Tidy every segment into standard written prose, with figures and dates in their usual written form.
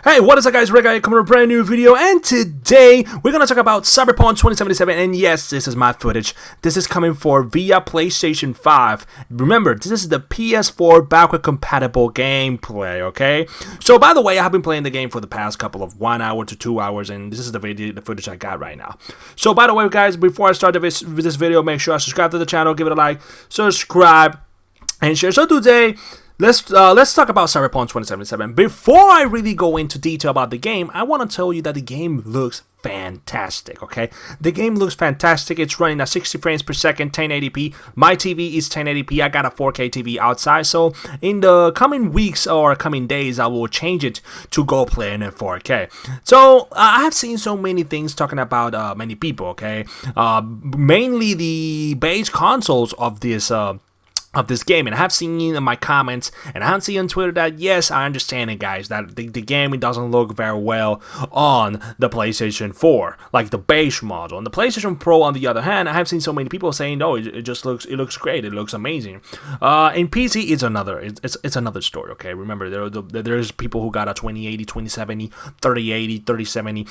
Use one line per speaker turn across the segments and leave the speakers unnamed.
Hey, what is up guys, Rick coming with a brand new video, and today we're gonna talk about Cyberpunk 2077, and yes, this is my footage. This is coming via PlayStation 5. Remember, this is the PS4 backward compatible gameplay, okay? So by the way, I have been playing the game for the past couple of 1 hour to 2 hours, and this is the footage I got right now. So by the way guys, before I start this video, make sure I subscribe to the channel, give it a like, subscribe, and share. So today, let's talk about Cyberpunk 2077. Before I really go into detail about the game, I want to tell you that the game looks fantastic, okay? The game looks fantastic. It's running at 60 frames per second, 1080p. My TV is 1080p. I got a 4K TV outside, so in the coming weeks or coming days, I will change it to go play in 4K. So I have seen so many things talking about many people, okay? Mainly the base consoles of this game, and I have seen in my comments and I have seen on Twitter that yes, I understand it guys, that the game, it doesn't look very well on the PlayStation 4, like the base model. On the PlayStation Pro, on the other hand, I have seen so many people saying, no, it looks great, it looks amazing. In PC, it's another story, okay? Remember, there's people who got a 2080, 2070, 3080, 3070,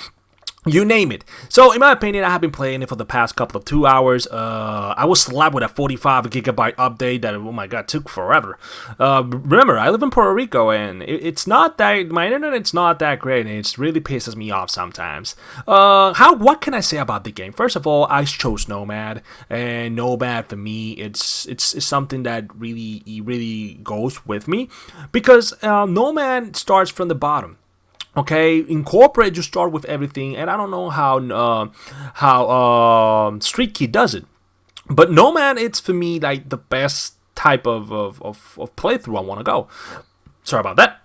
you name it. So in my opinion, I have been playing it for the past couple of 2 hours. I was slapped with a 45 gigabyte update that, oh my god, took forever. Remember, I live in Puerto Rico, and it's not that, my internet, it's not that great, and it really pisses me off sometimes. What can I say about the game? First of all, I chose Nomad, and Nomad for me, it's something that really goes with me, because Nomad starts from the bottom. Okay, in corporate you start with everything, and I don't know how Street Key does it, but Nomad, it's for me like the best type of playthrough I want to go. Sorry about that.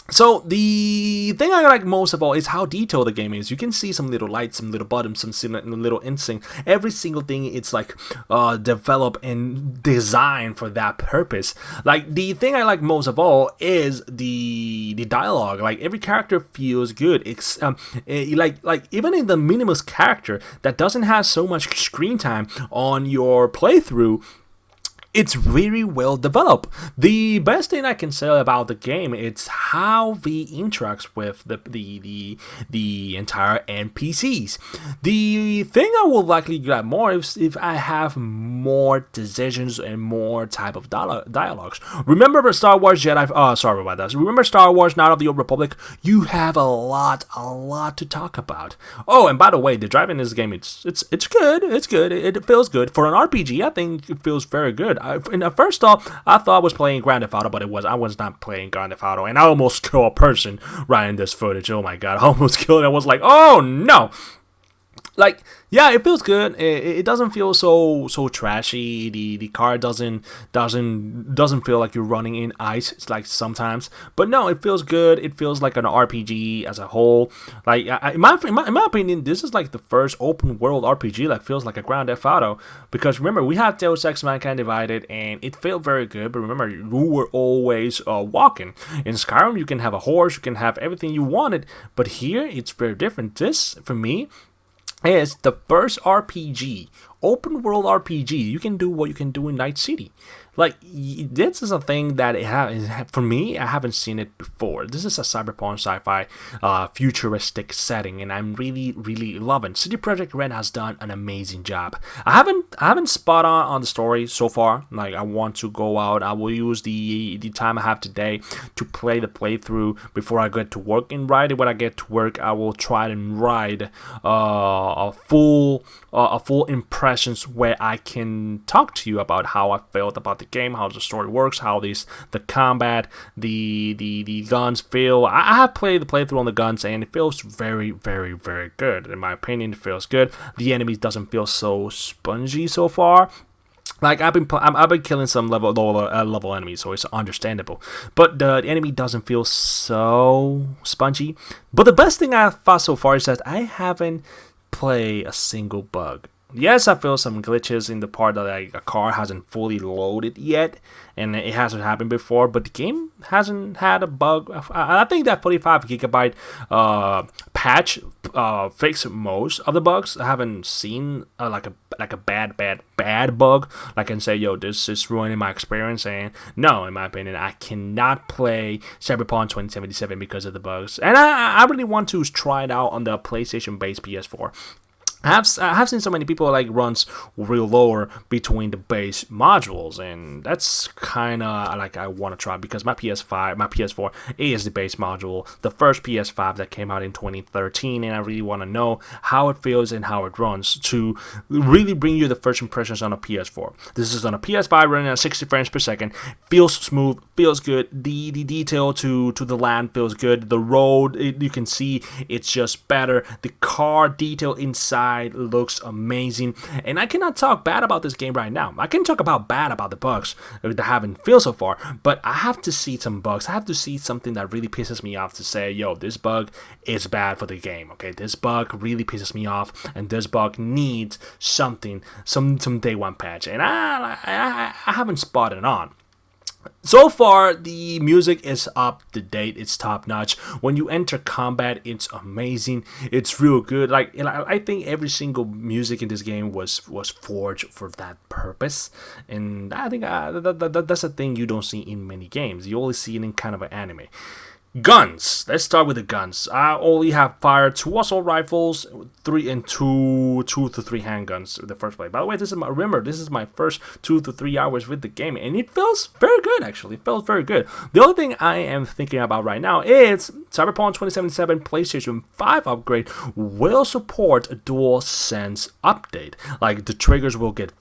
So the thing I like most of all is how detailed the game is. You can see some little lights, some little buttons, some little instinct. Every single thing, it's like developed and designed for that purpose. Like the thing I like most of all is the dialogue. Like every character feels good. It's like even in the minimalist character that doesn't have so much screen time on your playthrough, it's really well developed. The best thing I can say about the game is how it interacts with the entire NPCs. The thing I would likely get more is if I have more decisions and more type of dialogues. Remember Star Wars Jedi? Sorry about that. Remember Star Wars Knights of the Old Republic? You have a lot to talk about. Oh, and by the way, the driving in this game, it's good. It's good. It feels good for an RPG. I think it feels very good. First off, I thought I was playing Grand Theft Auto, but I was not playing Grand Theft Auto, and I almost killed a person right in this footage. Oh my god, I almost killed him. I was like, oh no! Like, yeah, it feels good. It doesn't feel so trashy. The car doesn't feel like you're running in ice. It's like sometimes, but no, it feels good. It feels like an RPG as a whole. Like in my opinion, this is like the first open world RPG that feels like a Grand Theft Auto. Because remember, we have Deus Ex Mankind Divided, and it felt very good. But remember, you were always walking. In Skyrim, you can have a horse, you can have everything you wanted. But here, it's very different. This, for me, is the first RPG, open world RPG. You can do what you can do in Night City. Like, this is a thing that for me, I haven't seen it before. This is a cyberpunk sci-fi futuristic setting, and I'm really loving. CD Projekt Red has done an amazing job. I haven't spot on the story so far. Like, I want to go out. I will use the time I have today to play the playthrough before I get to work. And right when I get to work, I will try and write a full impressions where I can talk to you about how I felt about the game, how the story works, how the combat, the guns feel. I have played the playthrough on the guns, and it feels very good. In my opinion, it feels good. The enemies doesn't feel so spongy so far. Like, I've been killing some level enemies, so it's understandable. But the enemy doesn't feel so spongy. But the best thing I've thought so far is that I haven't played a single bug. Yes, I feel some glitches in the part that like a car hasn't fully loaded yet, and it hasn't happened before. But the game hasn't had a bug. I think that 45 GB patch fixed most of the bugs. I haven't seen like a bad bug. Like I can say, yo, this is ruining my experience. And no, in my opinion, I cannot play Cyberpunk 2077 because of the bugs. And I really want to try it out on the PlayStation-based PS4. I have seen so many people like runs real lower between the base modules, and that's kind of like I want to try because my PS4 is the base module, the first PS5 that came out in 2013, and I really want to know how it feels and how it runs to really bring you the first impressions on a PS4. This is on a PS5 running at 60 frames per second, feels smooth, feels good. The detail to the land feels good. The road, you can see it's just better. The car detail inside looks amazing, and I cannot talk bad about this game right now. I can talk bad about the bugs that haven't feel so far, but I have to see some bugs. I have to see something that really pisses me off to say, yo, this bug is bad for the game. Okay, this bug really pisses me off, and this bug needs something, some day one patch, and I haven't spotted it on. So far, the music is up to date. It's top notch. When you enter combat, it's amazing. It's real good. Like I think every single music in this game was forged for that purpose, and I think that's a thing you don't see in many games. You only see it in kind of an anime. Guns. Let's start with the guns. I only have fired 2 assault rifles, 2 to 3 handguns in the first place. By the way, this is my first 2 to 3 hours with the game, and it feels very good. Actually, it feels very good. The only thing I am thinking about right now is Cyberpunk 2077 PlayStation 5 upgrade will support a DualSense update. Like the triggers will get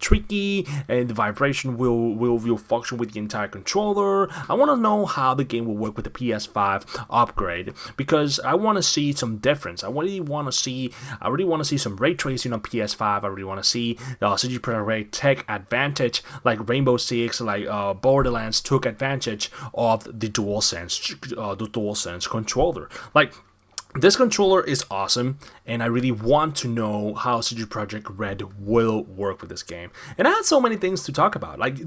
tricky, and the vibration will function with the entire controller. I want to know how the game will work with the PS5 upgrade because I want to see some difference. I really want to see some ray tracing on PS5. I really want to see CD Projekt Red take advantage, like Rainbow Six, like Borderlands took advantage of the DualSense controller. Like, this controller is awesome, and I really want to know how CD Projekt Red will work with this game. And I had so many things to talk about. Like,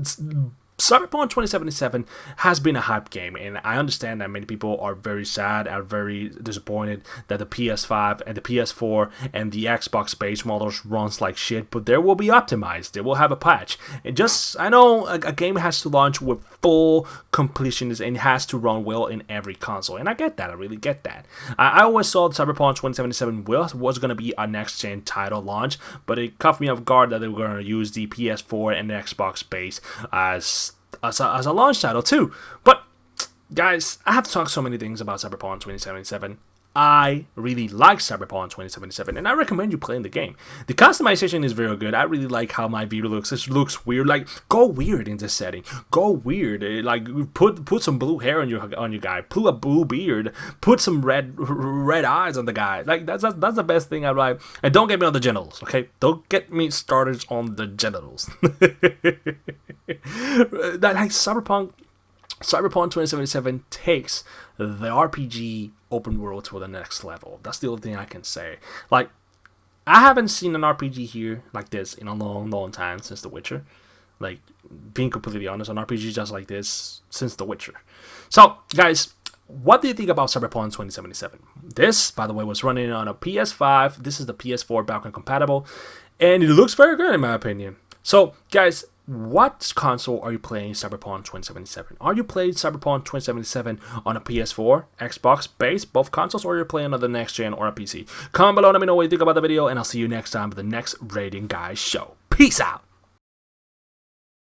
Cyberpunk 2077 has been a hype game, and I understand that many people are very sad, are very disappointed that the PS5 and the PS4 and the Xbox base models runs like shit, but they will be optimized. They will have a patch. And I know a game has to launch with full completions and has to run well in every console, and I get that. I really get that. I always thought Cyberpunk 2077 was going to be a next-gen title launch, but it caught me off guard that they were going to use the PS4 and the Xbox base as a launch title too. But guys, I have to talk so many things about Cyberpunk 2077. I really like Cyberpunk 2077, and I recommend you playing the game. The customization is very good. I really like how my view looks. It looks weird. Like, go weird in this setting. Go weird. Like, put some blue hair on your guy. Put a blue beard. Put some red eyes on the guy. Like, that's the best thing I like. And don't get me on the genitals, okay? Don't get me started on the genitals. Like Cyberpunk 2077 takes the RPG open world to the next level. That's the only thing I can say. Like, I haven't seen an RPG here like this in a long time since The Witcher. Like, being completely honest, an RPG just like this since The Witcher. So, guys, what do you think about Cyberpunk 2077? This, by the way, was running on a PS5. This is the PS4 backward compatible, and it looks very good in my opinion. So, guys, what console are you playing Cyberpunk 2077? Are you playing Cyberpunk 2077 on a PS4, Xbox, base, both consoles, or you're playing on the next gen or a PC? Comment below, let me know what you think about the video, and I'll see you next time with the next Rating Guys show. Peace out!